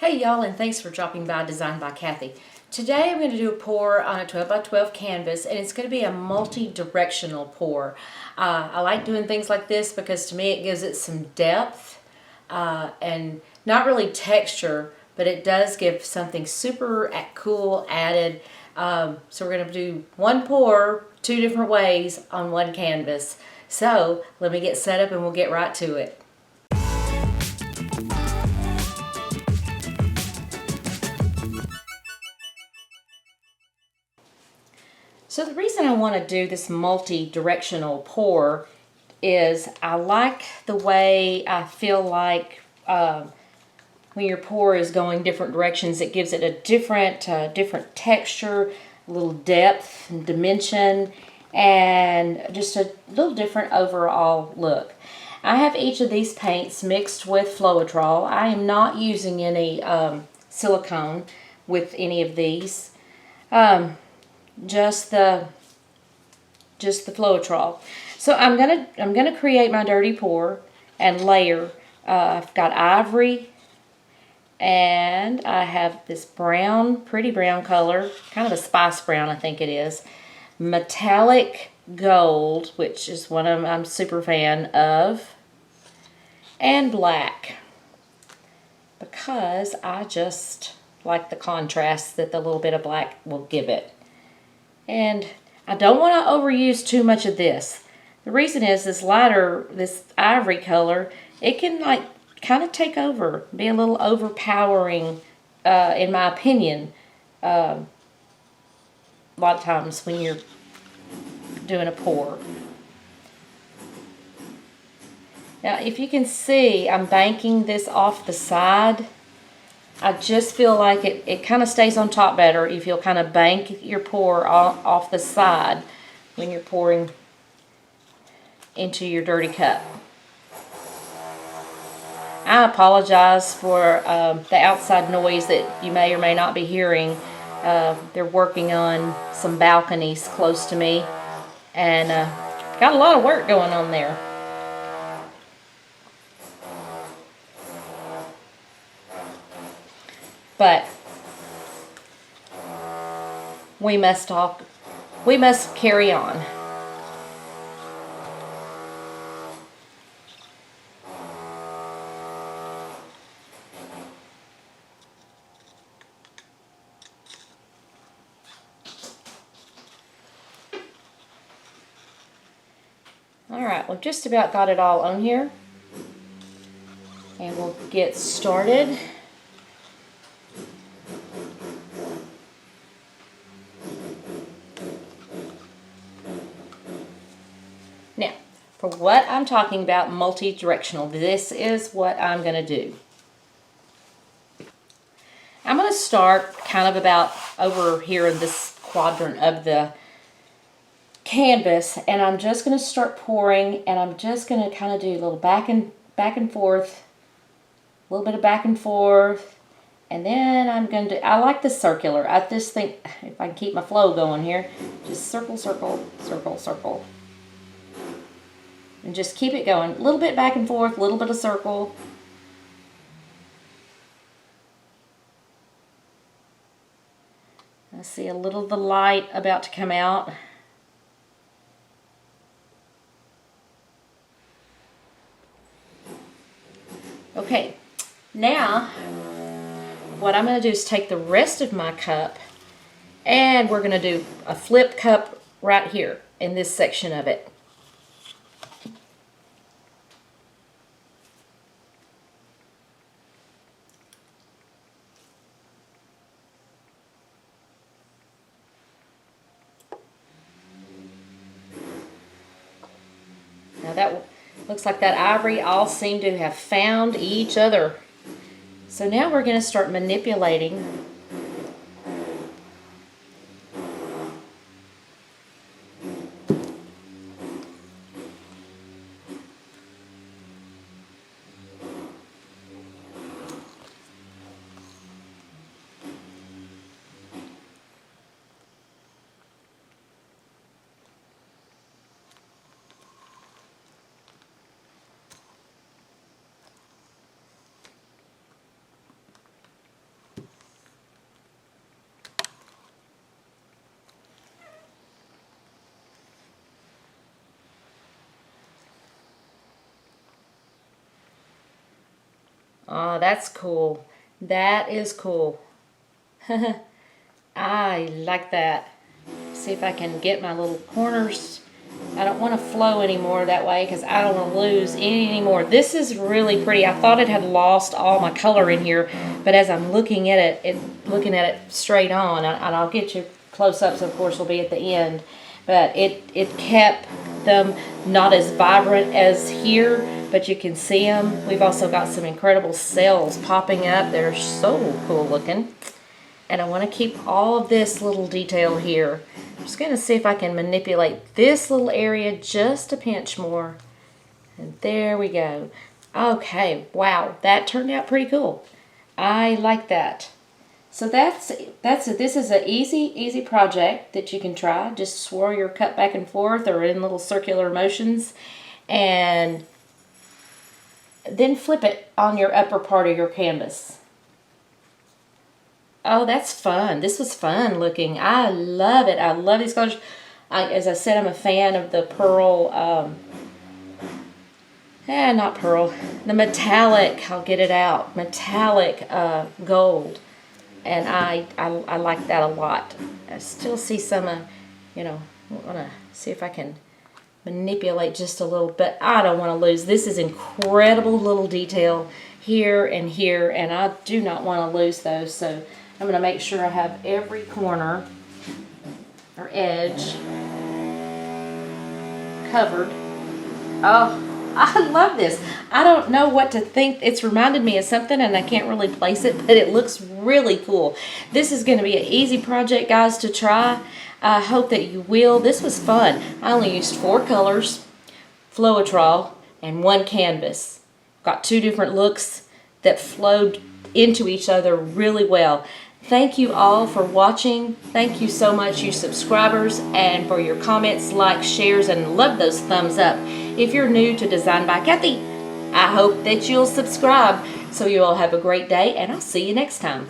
Hey y'all, and thanks for dropping by Design by Kathy. Today I'm going to do a pour on a 12 by 12 canvas, and it's going to be a multi-directional pour. I like doing things like this because to me it gives it some depth and not really texture, but it does give something super cool added. So we're going to do one pour two different ways on one canvas. So let me get set up and we'll get right to it. So the reason I want to do this multi-directional pour is I like the way I feel like when your pour is going different directions, it gives it a different texture, a little depth and dimension, and just a little different overall look. I have each of these paints mixed with Floetrol. I am not using any silicone with any of these. Just the Floetrol. So I'm gonna create my dirty pour and layer. I've got ivory, and I have this brown, pretty brown color, kind of a spice brown, I think it is. Metallic gold, which is one I'm super fan of, and black, because I just like the contrast that the little bit of black will give it. And I don't want to overuse too much of this. The reason is this ivory color, it can like kind of take over, be a little overpowering, in my opinion, a lot of times when you're doing a pour. Now, if you can see, I'm banking this off the side. I just feel like it kind of stays on top better if you'll kind of bank your pour off the side when you're pouring into your dirty cup. I apologize for the outside noise that you may or may not be hearing. They're working on some balconies close to me, and got a lot of work going on there. But we must carry on. All right, we've just about got it all on here, and we'll get started. Now, for what I'm talking about, multi-directional, this is what I'm going to do. I'm going to start kind of about over here in this quadrant of the canvas, and I'm just going to start pouring, and I'm just going to kind of do a little back and forth, a little bit of back and forth, and then I'm going to do, I like the circular. I just think if I can keep my flow going here, just circle, circle, circle, circle. And just keep it going. A little bit back and forth, a little bit of circle. I see a little of the light about to come out. Okay, now what I'm going to do is take the rest of my cup, and we're going to do a flip cup right here in this section of it. Now that looks like that ivory all seem to have found each other. So now we're going to start manipulating . Oh, that's cool. That is cool. I like that. See if I can get my little corners. I don't want to flow anymore that way because I don't want to lose any anymore. This is really pretty. I thought it had lost all my color in here, but as I'm looking at it, looking at it straight on, and I'll get you close-ups, of course, will be at the end, but it kept them not as vibrant as here, but you can see them. We've also got some incredible cells popping up. They're so cool looking. And I want to keep all of this little detail here. I'm just going to see if I can manipulate this little area just a pinch more. And there we go. Okay, wow, that turned out pretty cool. I like that. So this is an easy project that you can try. Just swirl your cut back and forth or in little circular motions, and then flip it on your upper part of your canvas. Oh, that's fun. This was fun looking. I love it. I love these colors. As I said, I'm a fan of the pearl, not pearl, the metallic, I'll get it out, metallic gold. And I like that a lot. I still see some, I want to see if I can manipulate just a little bit. I don't want to lose. This is incredible little detail here, and I do not want to lose those. So I'm going to make sure I have every corner or edge covered. Oh, I love this. I don't know what to think. It's reminded me of something and I can't really place it, but it looks really cool. This is going to be an easy project, guys, to try. I hope that you will. This was fun. I only used 4 colors, Floetrol, and 1 canvas. Got 2 different looks that flowed into each other really well. Thank you all for watching. Thank you so much, you subscribers, and for your comments, likes, shares, and love those thumbs up. If you're new to Design by Kathy, I hope that you'll subscribe. So you all have a great day, and I'll see you next time.